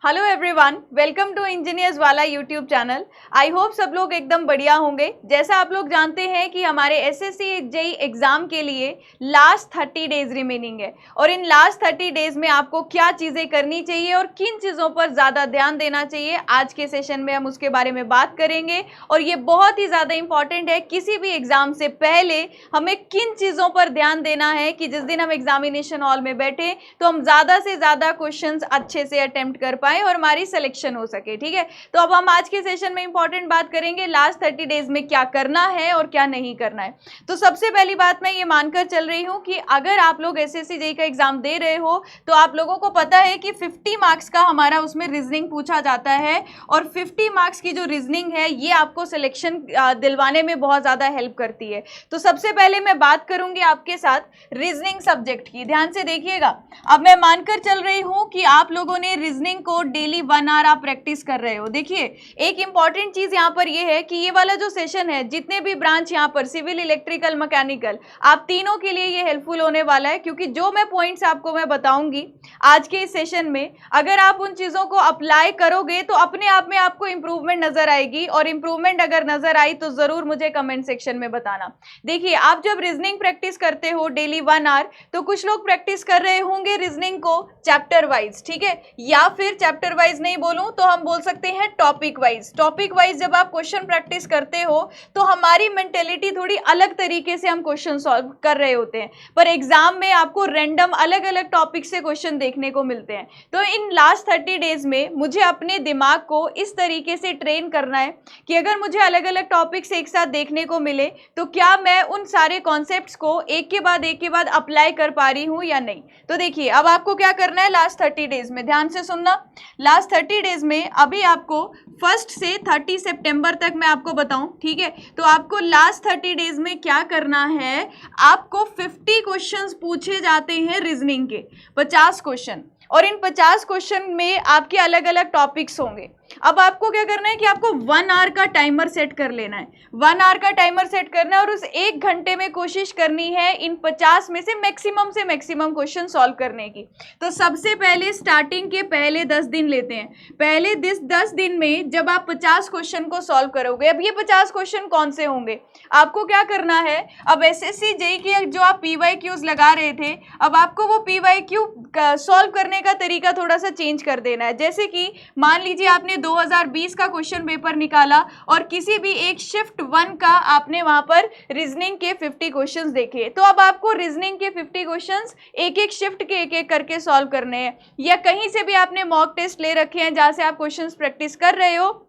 Hello everyone, welcome to engineers वाला YouTube channel. I hope सब लोग एकदम बढ़िया होंगे। जैसा आप लोग जानते हैं कि हमारे एसएससी जेई एग्जाम के लिए लास्ट 30 डेज रिमेनिंग है और इन लास्ट 30 डेज में आपको क्या चीज़ें करनी चाहिए और किन चीज़ों पर ज़्यादा ध्यान देना चाहिए, आज के सेशन में हम उसके बारे में बात करेंगे। और ये बहुत ही ज़्यादा इंपॉर्टेंट है, किसी भी एग्जाम से पहले हमें किन चीज़ों पर ध्यान देना है कि जिस दिन हम एग्जामिनेशन हॉल में बैठे तो हम ज़्यादा से ज़्यादा क्वेश्चंस अच्छे से अटेम्प्ट कर पाए और हमारी सिलेक्शन हो सके। ठीक है, तो अब हम आज के सेशन में इंपॉर्टेंट बात करेंगे लास्ट 30 डेज में क्या करना है और क्या नहीं करना है। तो सबसे पहली बात मैं ये मानकर चल रही हूँ कि अगर आप लोग एसएससी जेईई का एग्जाम दे रहे हो तो आप लोगों को पता है कि 50 मार्क्स का हमारा उसमें रीजनिंग पूछा जाता है और 50 मार्क्स की जो रीजनिंग है ये आपको सिलेक्शन दिलवाने में बहुत ज़्यादा हेल्प करती है। तो सबसे पहले मैं बात करूंगी आपके साथ रीजनिंग सब्जेक्ट की। ध्यान से देखिएगा, अब मैं मानकर चल रही हूँ कि आप लोगों ने रीजनिंग को डेली 1 आवर आप प्रैक्टिस कर रहे हो। देखिए, एक इंपॉर्टेंट चीज यहाँ पर ये है कि ये वाला जो सेशन है, जितने भी ब्रांच यहाँ पर सिविल, इलेक्ट्रिकल, मैकेनिकल, आप तीनों के लिए ये हेल्पफुल होने वाला है, क्योंकि जो मैं पॉइंट्स आपको मैं बताऊंगी आज के इस सेशन में, अगर आप उन चीजों को अप्लाई करोगे तो अपने आप में आपको इंप्रूवमेंट नजर आएगी। और इंप्रूवमेंट अगर नजर आई तो जरूर मुझे कमेंट सेक्शन में बताना। देखिए, आप जब रीजनिंग प्रैक्टिस करते हो डेली 1 आवर, तो कुछ लोग प्रैक्टिस कर रहे होंगे रीजनिंग को चैप्टर वाइज, ठीक है, या फिर चैप्टर वाइज नहीं बोलूं तो हम बोल सकते हैं टॉपिक वाइज। टॉपिक वाइज जब आप क्वेश्चन प्रैक्टिस करते हो तो हमारी मेंटेलिटी थोड़ी अलग तरीके से हम क्वेश्चन सॉल्व कर रहे होते हैं, पर एग्जाम में आपको रैंडम अलग अलग टॉपिक से क्वेश्चन देखने को मिलते हैं। तो इन लास्ट 30 डेज में मुझे अपने दिमाग को इस तरीके से ट्रेन करना है कि अगर मुझे अलग अलग टॉपिक्स एक साथ देखने को मिले तो क्या मैं उन सारे कॉन्सेप्ट्स को एक के बाद अप्लाई कर पा रही हूं या नहीं। तो देखिए, अब आपको क्या करना है लास्ट 30 डेज में, ध्यान से सुनना। लास्ट 30 डेज में अभी आपको 1 से 30 सितंबर तक मैं आपको बताऊं, ठीक है, तो आपको लास्ट 30 डेज में क्या करना है, आपको 50 क्वेश्चंस पूछे जाते हैं रीजनिंग के, 50 क्वेश्चन, और इन 50 क्वेश्चन में आपके अलग अलग टॉपिक्स होंगे। अब आपको क्या करना है कि आपको 1 आवर का टाइमर सेट कर लेना है। 1 आवर का टाइमर सेट करना है और उस 1 घंटे में कोशिश करनी है इन 50 में से मैक्सिमम क्वेश्चन सॉल्व करने की। तो सबसे पहले स्टार्टिंग के पहले 10 दिन लेते हैं। पहले 10 दिन में जब आप 50 क्वेश्चन को सॉल्व करोगे, अब ये 50 क्वेश्चन कौन से होंगे, आपको क्या करना है, अब एसएससी जेईई के जो आप पीवाईक्यूज लगा रहे थे, अब आपको वो पीवाईक्यू सॉल्व करने का तरीका थोड़ा सा चेंज कर देना है। जैसे कि मान लीजिए आपने 2020 का क्वेश्चन पेपर निकाला और किसी भी एक शिफ्ट 1 का आपने वहां पर रीजनिंग के 50 क्वेश्चंस देखे, तो अब आपको रीजनिंग के 50 क्वेश्चंस एक एक शिफ्ट के एक एक करके सॉल्व करने हैं। या कहीं से भी आपने मॉक टेस्ट ले रखे हैं जहां से आप क्वेश्चंस प्रैक्टिस कर रहे हो,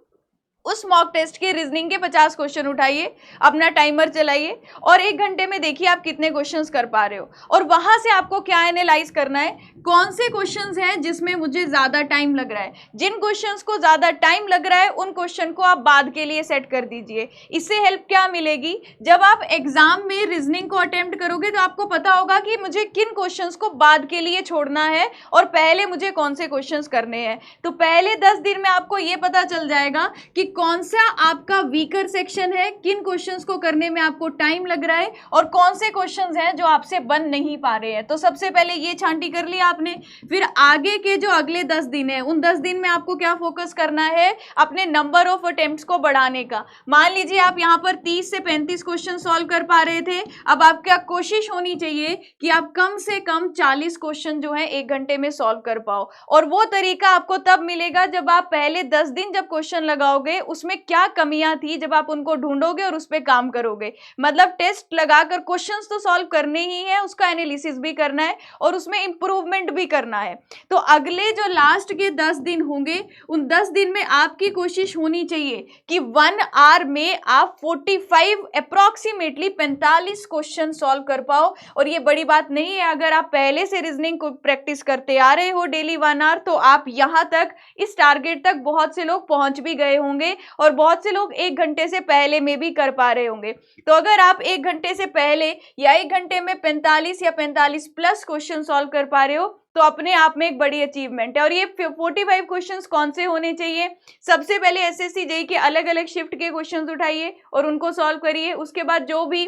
उस मॉक टेस्ट के रीजनिंग के 50 क्वेश्चन उठाइए, अपना टाइमर चलाइए और 1 घंटे में देखिए आप कितने क्वेश्चंस कर पा रहे हो। और वहां से आपको क्या एनालाइज करना है, कौन से क्वेश्चंस हैं जिसमें मुझे ज्यादा टाइम लग रहा है। जिन क्वेश्चंस को ज्यादा टाइम लग रहा है उन क्वेश्चन को आप बाद के लिए सेट कर दीजिए। इससे हेल्प क्या मिलेगी, जब आप एग्जाम में रीजनिंग को अटेम्प्ट करोगे तो आपको पता होगा कि मुझे किन क्वेश्चंस को बाद के लिए छोड़ना है और पहले मुझे कौन से क्वेश्चंस करने हैं। तो पहले 10 दिन में आपको ये पता चल जाएगा कि कौन सा आपका वीकर सेक्शन है, किन क्वेश्चंस को करने में आपको टाइम लग रहा है और कौन से क्वेश्चंस हैं जो आपसे बन नहीं पा रहे हैं। तो सबसे पहले ये छांटी कर लिया आपने। फिर आगे के जो अगले 10 दिन है, उन 10 दिन में आपको क्या फोकस करना है, अपने नंबर ऑफ अटेम्प्ट्स को बढ़ाने का। मान लीजिए आप यहाँ पर 30 से 35 क्वेश्चन सॉल्व कर पा रहे थे, अब आपका कोशिश होनी चाहिए कि आप कम से कम 40 क्वेश्चन जो है 1 घंटे में सॉल्व कर पाओ। और वो तरीका आपको तब मिलेगा जब आप पहले 10 दिन जब क्वेश्चन लगाओगे उसमें क्या कमियां थी, जब आप उनको ढूंढोगे और उस पर काम करोगे। मतलब टेस्ट लगाकर क्वेश्चंस तो सॉल्व करने ही है, उसका एनालिसिस भी करना है और उसमें इंप्रूवमेंट भी करना है। तो अगले जो लास्ट के 10 दिन होंगे, उन 10 दिन में आपकी कोशिश होनी चाहिए कि 1 आवर में आप 45 अप्रोक्सीमेटली 45 क्वेश्चन सॉल्व कर पाओ। और ये बड़ी बात नहीं है, अगर आप पहले से रीजनिंग को प्रैक्टिस करते आ रहे हो डेली 1 आवर, तो आप यहां तक इस टारगेट तक बहुत से लोग पहुंच भी गए होंगे और बहुत से लोग 1 घंटे से पहले में भी कर पा रहे होंगे। तो अगर आप 1 घंटे से पहले या 1 घंटे में 45 या 45 प्लस क्वेश्चन सॉल्व कर पा रहे हो तो अपने आप में एक बड़ी अचीवमेंट है। और ये 45 क्वेश्चंस कौन से होने चाहिए, सबसे पहले एसएससी जेईई के अलग अलग शिफ्ट के क्वेश्चंस उठाइए और उनको सॉल्व करिए। उसके बाद जो भी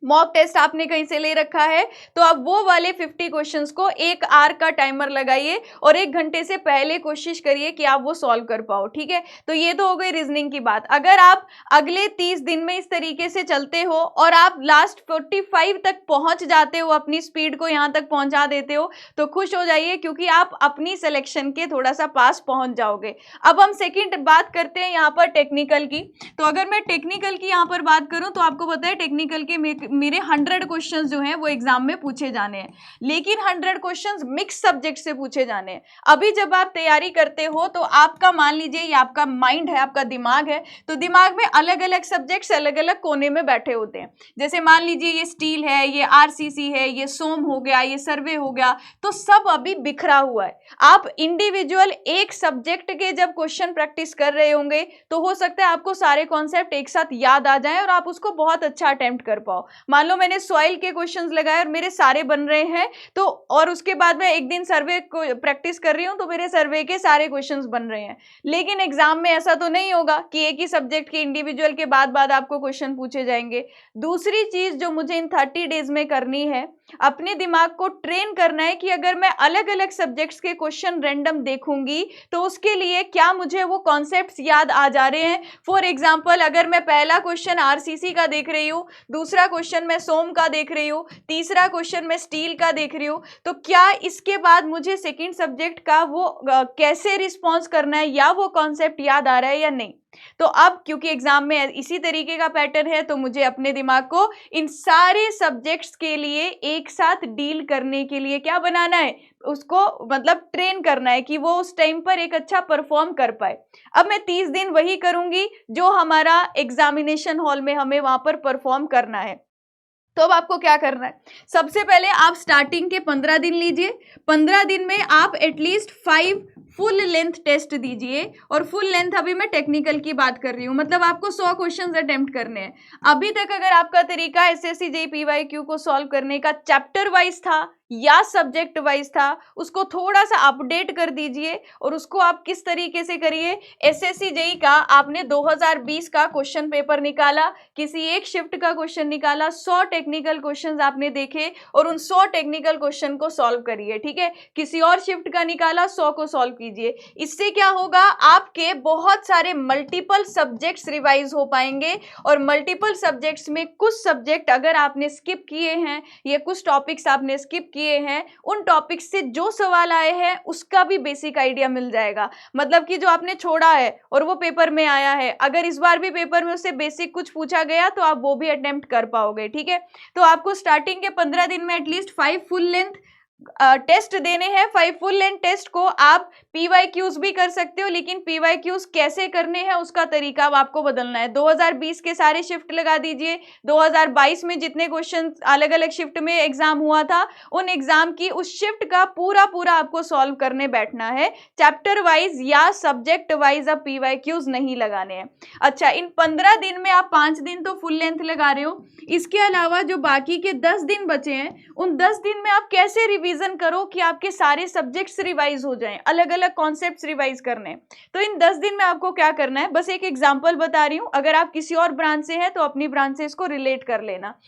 मॉक टेस्ट आपने कहीं से ले रखा है, तो आप वो वाले 50 क्वेश्चंस को 1 आवर का टाइमर लगाइए और 1 घंटे से पहले कोशिश करिए कि आप वो सॉल्व कर पाओ, ठीक है। तो ये तो हो गई रीजनिंग की बात। अगर आप अगले 30 दिन में इस तरीके से चलते हो और आप लास्ट 45 तक पहुंच जाते हो, अपनी स्पीड को यहाँ तक पहुंचा देते हो, तो खुश हो जाइए, क्योंकि आप अपनी सिलेक्शन के थोड़ा सा पास पहुंच जाओगे। अब हम सेकेंड बात करते हैं यहाँ पर टेक्निकल की। तो अगर मैं टेक्निकल की यहाँ पर बात करूँ तो आपको पता है टेक्निकल के मेरे 100 क्वेश्चंस जो हैं वो एग्जाम में पूछे जाने हैं, लेकिन 100 क्वेश्चंस मिक्स सब्जेक्ट से पूछे जाने हैं। अभी जब आप तैयारी करते हो तो आपका, मान लीजिए ये आपका माइंड है, आपका दिमाग है, तो दिमाग में अलग अलग सब्जेक्ट्स अलग अलग कोने में बैठे होते हैं। जैसे मान लीजिए ये स्टील है, ये आरसीसी है, ये सोम हो गया, ये सर्वे हो गया, तो सब अभी बिखरा हुआ है। आप इंडिविजुअल एक सब्जेक्ट के जब क्वेश्चन प्रैक्टिस कर रहे होंगे तो हो सकता है आपको सारे कॉन्सेप्ट एक साथ याद आ जाएं और आप उसको बहुत अच्छा अटेम्प्ट कर पाओ। मान लो मैंने सॉइल के क्वेश्चंस लगाए और मेरे सारे बन रहे हैं, तो और उसके बाद मैं एक दिन सर्वे को प्रैक्टिस कर रही हूं तो मेरे सर्वे के सारे क्वेश्चंस बन रहे हैं। लेकिन एग्जाम में ऐसा तो नहीं होगा कि एक ही सब्जेक्ट के इंडिविजुअल के बाद आपको क्वेश्चन पूछे जाएंगे। दूसरी चीज जो मुझे इन 30 डेज में करनी है, अपने दिमाग को ट्रेन करना है कि अगर मैं अलग अलग सब्जेक्ट्स के क्वेश्चन रैंडम देखूंगी तो उसके लिए क्या मुझे वो कॉन्सेप्ट्स याद आ जा रहे हैं। फॉर एग्जांपल, अगर मैं पहला क्वेश्चन आरसीसी का देख रही हूँ, दूसरा क्वेश्चन मैं सोम का देख रही हूँ, तीसरा क्वेश्चन मैं स्टील का देख रही हूँ, तो क्या इसके बाद मुझे सेकंड सब्जेक्ट का वो कैसे रिस्पॉन्स करना है या वो कॉन्सेप्ट याद आ रहा है या नहीं। तो अब क्योंकि एग्जाम में इसी तरीके का पैटर्न है, तो मुझे अपने दिमाग को इन सारे सब्जेक्ट्स के लिए एक साथ डील करने के लिए क्या बनाना है, उसको मतलब ट्रेन करना है कि वो उस टाइम पर एक अच्छा परफॉर्म कर पाए। अब मैं 30 दिन वही करूंगी जो हमारा एग्जामिनेशन हॉल में हमें वहां पर परफॉर्म करना है। तो अब आपको क्या करना है, सबसे पहले आप स्टार्टिंग के 15 दिन लीजिए। 15 दिन में आप एटलीस्ट 5 फुल लेंथ टेस्ट दीजिए, और फुल लेंथ अभी मैं टेक्निकल की बात कर रही हूँ, मतलब आपको 100 क्वेश्चंस अटेम्प्ट करने हैं। अभी तक अगर आपका तरीका एसएससी जेईई पीवाईक्यू को सॉल्व करने का चैप्टर वाइज था या सब्जेक्ट वाइज था, उसको थोड़ा सा अपडेट कर दीजिए और उसको आप किस तरीके से करिए। एसएससी जेईई का आपने 2020 का क्वेश्चन पेपर निकाला, किसी एक शिफ्ट का क्वेश्चन निकाला, 100 टेक्निकल क्वेश्चंस आपने देखे और उन 100 टेक्निकल क्वेश्चन को सॉल्व करिए, ठीक है। किसी और शिफ्ट का निकाला, 100 को सॉल्व कीजिए। इससे क्या होगा, आपके बहुत सारे मल्टीपल सब्जेक्ट्स रिवाइज हो पाएंगे, और मल्टीपल सब्जेक्ट्स में कुछ सब्जेक्ट अगर आपने स्किप किए हैं या कुछ टॉपिक्स आपने स्किप किए हैं, उन टॉपिक्स से जो सवाल आए हैं उसका भी बेसिक आइडिया मिल जाएगा। मतलब कि जो आपने छोड़ा है और वो पेपर में आया है, अगर इस बार भी पेपर में उससे बेसिक कुछ पूछा गया तो आप वो भी अटेम्प्ट कर पाओगे, ठीक है। तो आपको स्टार्टिंग के 15 दिन में एटलीस्ट 5 फुल लेंथ टेस्ट देने हैं। 5 फुल लेंथ टेस्ट को आप पीवाईक्यूज भी कर सकते हो, लेकिन पीवाईक्यूज कैसे करने हैं उसका तरीका अब आपको बदलना है। 2020 के सारे शिफ्ट लगा दीजिए, 2022 में जितने क्वेश्चन अलग अलग शिफ्ट में एग्जाम हुआ था, उन एग्जाम की उस शिफ्ट का पूरा आपको सॉल्व करने बैठना है। चैप्टर वाइज या सब्जेक्ट वाइज अब पीवाईक्यूज नहीं लगाने हैं। अच्छा, इन 15 दिन में आप 5 दिन तो फुल लेंथ लगा रहे हो, इसके अलावा जो बाकी के 10 दिन बचे हैं, उन 10 दिन में आप कैसे रिवीजन करो कि आपके सारे सब्जेक्ट्स रिवाइज हो जाएं, अलग अलग कॉन्सेप्ट्स रिवाइज करने। तो इन 10 दिन में आपको क्या करना है, बस एक एग्जांपल बता रही हूं, अगर आप किसी और ब्रांच से हैं तो अपनी ब्रांच से इसको रिलेट कर लेना।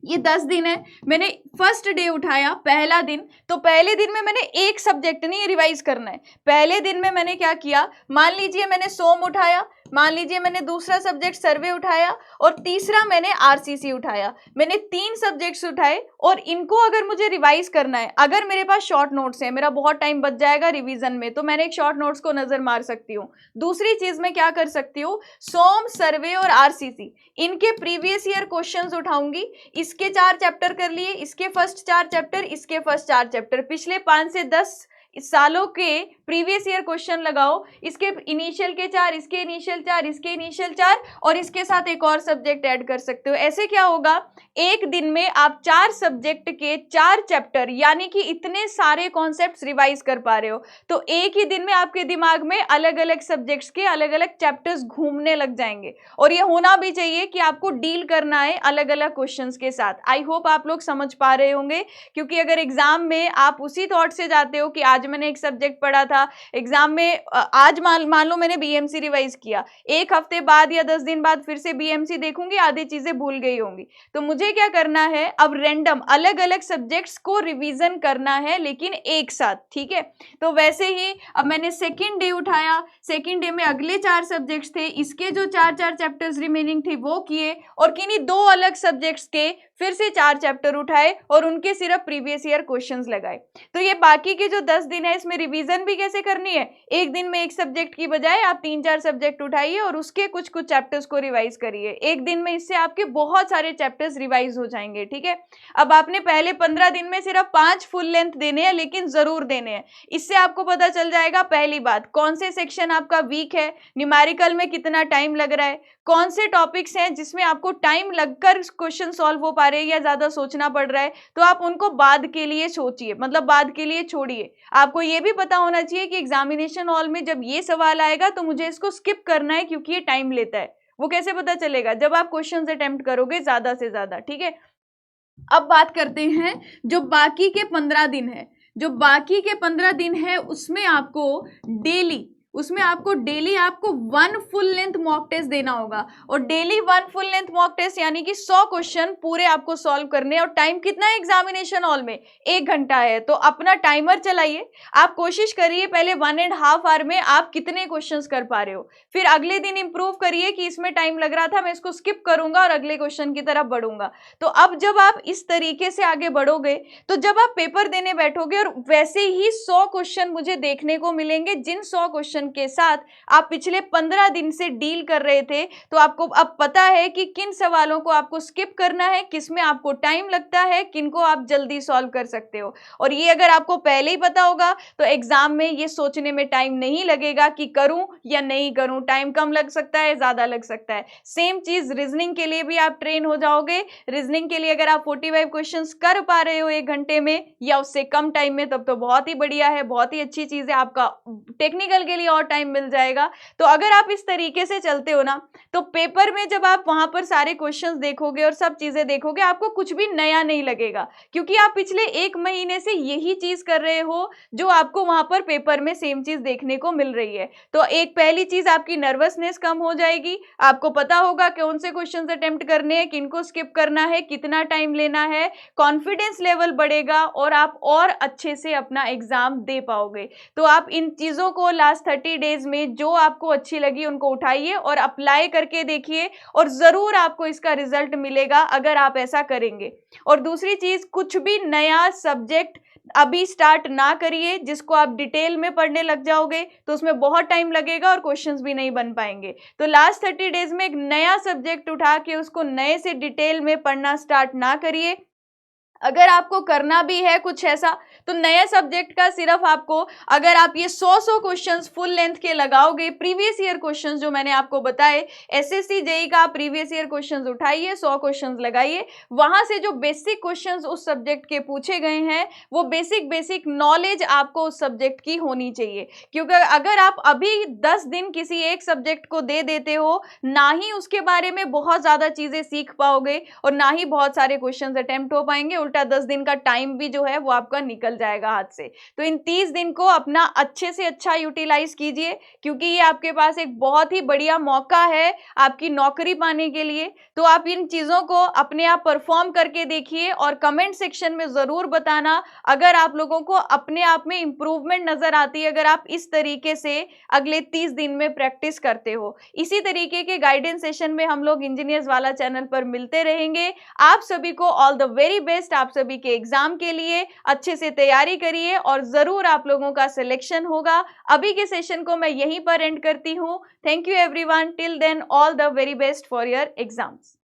ये 10 दिन है, मैंने फर्स्ट डे उठाया, पहला दिन, तो पहले दिन में मैंने एक सब्जेक्ट नहीं रिवाइज करना है। पहले दिन में मैंने क्या किया, मान लीजिए मैंने सोम उठाया, मान लीजिए मैंने दूसरा सब्जेक्ट सर्वे उठाया और तीसरा मैंने आरसीसी उठाया। मैंने 3 सब्जेक्ट्स उठाए और इनको अगर मुझे रिवाइज करना है, अगर मेरे पास शॉर्ट नोट्स है, मेरा बहुत टाइम बच जाएगा रिवीजन में, तो मैंने एक शॉर्ट नोट्स को नजर मार सकती हूँ। दूसरी चीज मैं क्या कर सकती हूँ, सोम, सर्वे और आरसीसी, इनके प्रीवियस ईयर क्वेश्चंस उठाऊंगी। इसके 4 चैप्टर कर लिए, इसके फर्स्ट 4 चैप्टर, इसके फर्स्ट 4 चैप्टर, पिछले 5 से 10 सालों के प्रीवियस ईयर क्वेश्चन लगाओ, इसके इनिशियल के 4, इसके इनिशियल 4, इसके इनिशियल 4, और इसके साथ एक और सब्जेक्ट ऐड कर सकते हो। ऐसे क्या होगा, एक दिन में आप 4 सब्जेक्ट के 4 चैप्टर, यानी कि इतने सारे कॉन्सेप्ट्स रिवाइज कर पा रहे हो। तो एक ही दिन में आपके दिमाग में अलग अलग सब्जेक्ट्स के अलग अलग चैप्टर्स घूमने लग जाएंगे, और ये होना भी चाहिए कि आपको डील करना है अलग अलग क्वेश्चंस के साथ। आई होप आप लोग समझ पा रहे होंगे, क्योंकि अगर एग्जाम में आप उसी थॉट से जाते हो कि आज मैंने एक सब्जेक्ट पढ़ा था एग्जाम में, आज मान लो मैंने बीएमसी रिवाइज किया, एक हफ्ते बाद या 10 दिन बाद फिर से बीएमसी देखूंगी, आधी चीजें भूल गई होंगी। तो मुझे क्या करना है, अब रैंडम अलग अलग सब्जेक्ट्स को रिवीजन करना है, लेकिन एक साथ, ठीक है। तो वैसे ही अब मैंने सेकेंड डे उठाया, सेकेंड डे में अगले 4 सब्जेक्ट्स थे, इसके जो 4 चैप्टर्स रिमेनिंग थे वो किए, और किन्हीं 2 अलग सब्जेक्ट्स के फिर से 4 चैप्टर उठाए और उनके सिर्फ प्रीवियस ईयर क्वेश्चंस लगाए। तो ये बाकी के जो 10 दिन है इसमें रिवीजन भी कैसे करनी है, एक दिन में एक सब्जेक्ट की बजाय आप 3-4 सब्जेक्ट उठाइए और उसके कुछ चैप्टर्स को रिवाइज करिए एक दिन में, इससे आपके बहुत सारे चैप्टर्स रिवाइज हो जाएंगे, ठीक है। अब आपने पहले 15 दिन में सिर्फ 5 फुल लेंथ देने हैं, लेकिन जरूर देने हैं। इससे आपको पता चल जाएगा पहली बात, कौन से सेक्शन आपका वीक है, न्यूमेरिकल में कितना टाइम लग रहा है, कौन से टॉपिक्स हैं जिसमें आपको टाइम लगकर क्वेश्चन सॉल्व हो पा रहे हैं या ज्यादा सोचना पड़ रहा है, तो आप उनको बाद के लिए सोचिए, मतलब बाद के लिए छोड़िए। आपको ये भी पता होना चाहिए कि एग्जामिनेशन हॉल में जब ये सवाल आएगा तो मुझे इसको स्किप करना है क्योंकि ये टाइम लेता है। वो कैसे पता चलेगा, जब आप क्वेश्चंस अटेम्प्ट करोगे ज्यादा से ज्यादा, ठीक है। अब बात करते हैं जो बाकी के 15 दिन है, जो बाकी के 15 दिन है उसमें आपको डेली आपको 1 फुल लेंथ मॉक टेस्ट देना होगा, और daily 1 full length mock test यानी कि 100 क्वेश्चन पूरे आपको सॉल्व करने, और टाइम कितना है एग्जामिनेशन हॉल में, 1 घंटा है। तो अपना टाइमर चलाइए, आप कोशिश करिए पहले 1.5 आवर में आप कितने क्वेश्चंस कर पा रहे हो, फिर अगले दिन इंप्रूव करिए कि इसमें टाइम लग रहा था, मैं इसको स्किप करूंगा और अगले क्वेश्चन की तरफ बढ़ूंगा। तो अब जब आप इस तरीके से आगे बढ़ोगे तो जब आप पेपर देने बैठोगे, और वैसे ही 100 क्वेश्चन मुझे देखने को मिलेंगे जिन 100 क्वेश्चन के साथ आप पिछले 15 दिन से डील कर रहे थे, तो आपको अब पता है कि किन सवालों को आपको स्किप करना है, किसमें आपको टाइम लगता है, किनको आप जल्दी सॉल्व कर सकते हो। और ये अगर आपको पहले ही पता होगा तो एग्जाम में ये सोचने में टाइम नहीं लगेगा कि करूं या नहीं करूं, टाइम कम लग सकता है, ज्यादा लग सकता है। सेम चीज रीजनिंग के लिए भी आप ट्रेन हो जाओगे। रीजनिंग के लिए अगर आप 45 क्वेश्चंस कर पा रहे हो 1 घंटे में या उससे कम टाइम में, तब तो बहुत ही बढ़िया है, बहुत ही अच्छी चीज है, आपका टेक्निकल के लिए और टाइम मिल जाएगा। तो अगर आप इस तरीके से चलते हो ना, तो पेपर में जब आप वहां पर सारे क्वेश्चंस देखोगे और सब चीजें देखोगे, आपको कुछ भी नया नहीं लगेगा, क्योंकि आप पिछले 1 महीने से यही चीज कर रहे हो जो आपको वहां पर पेपर में सेम चीज देखने को मिल रही है। तो एक पहली चीज, आपकी नर्वसनेस कम हो जाएगी, आपको पता होगा कौन से क्वेश्चंस अटेम्प्ट करने हैं, किनको स्किप करना है, कितना टाइम लेना है, कॉन्फिडेंस लेवल बढ़ेगा और आप और अच्छे से अपना एग्जाम दे पाओगे। तो आप इन चीजों को लास्ट 30 डेज में जो आपको अच्छी लगी उनको उठाइए और अप्लाई करके देखिए, और जरूर आपको इसका रिजल्ट मिलेगा अगर आप ऐसा करेंगे। और दूसरी चीज, कुछ भी नया सब्जेक्ट अभी स्टार्ट ना करिए, जिसको आप डिटेल में पढ़ने लग जाओगे तो उसमें बहुत टाइम लगेगा और क्वेश्चंस भी नहीं बन पाएंगे। तो लास्ट 30 डेज में एक नया सब्जेक्ट उठा के उसको नए से डिटेल में पढ़ना स्टार्ट ना करिए। अगर आपको करना भी है कुछ ऐसा, तो नए सब्जेक्ट का सिर्फ आपको, अगर आप ये 100 क्वेश्चंस फुल लेंथ के लगाओगे, प्रीवियस ईयर क्वेश्चंस जो मैंने आपको बताए, एसएससी जेईई का प्रीवियस ईयर क्वेश्चंस उठाइए, 100 क्वेश्चंस लगाइए, वहां से जो बेसिक क्वेश्चंस उस सब्जेक्ट के पूछे गए हैं, वो बेसिक नॉलेज आपको उस सब्जेक्ट की होनी चाहिए। क्योंकि अगर आप अभी 10 दिन किसी एक सब्जेक्ट को दे देते हो, ना ही उसके बारे में बहुत ज्यादा चीजें सीख पाओगे और ना ही बहुत सारे क्वेश्चंस अटेम्प्ट हो पाएंगे, उल्टा 10 दिन का टाइम भी जो है वो आपका निकल जाएगा हाथ से। तो इन 30 दिन को अपना अच्छे से अच्छा यूटिलाइज कीजिए, क्योंकि ये आपके पास एक बहुत ही बढ़िया मौका है आपकी नौकरी पाने के लिए। तो आप इन चीजों को अपने आप परफॉर्म करके देखिए और कमेंट सेक्शन में जरूर बताना अगर आप लोगों को अपने आप में इंप्रूवमेंट नजर आती है, अगर आप इस तरीके से अगले 30 दिन में प्रैक्टिस करते हो। इसी तरीके के गाइडेंस सेशन में हम लोग इंजीनियर्स वाला चैनल पर मिलते रहेंगे। आप सभी को ऑल द वेरी बेस्ट, आप सभी के एग्जाम के लिए अच्छे से तैयारी करिए और जरूर आप लोगों का सिलेक्शन होगा। अभी के सेशन को मैं यहीं पर एंड करती हूँ। Thank you everyone, till then all the very best for your exams.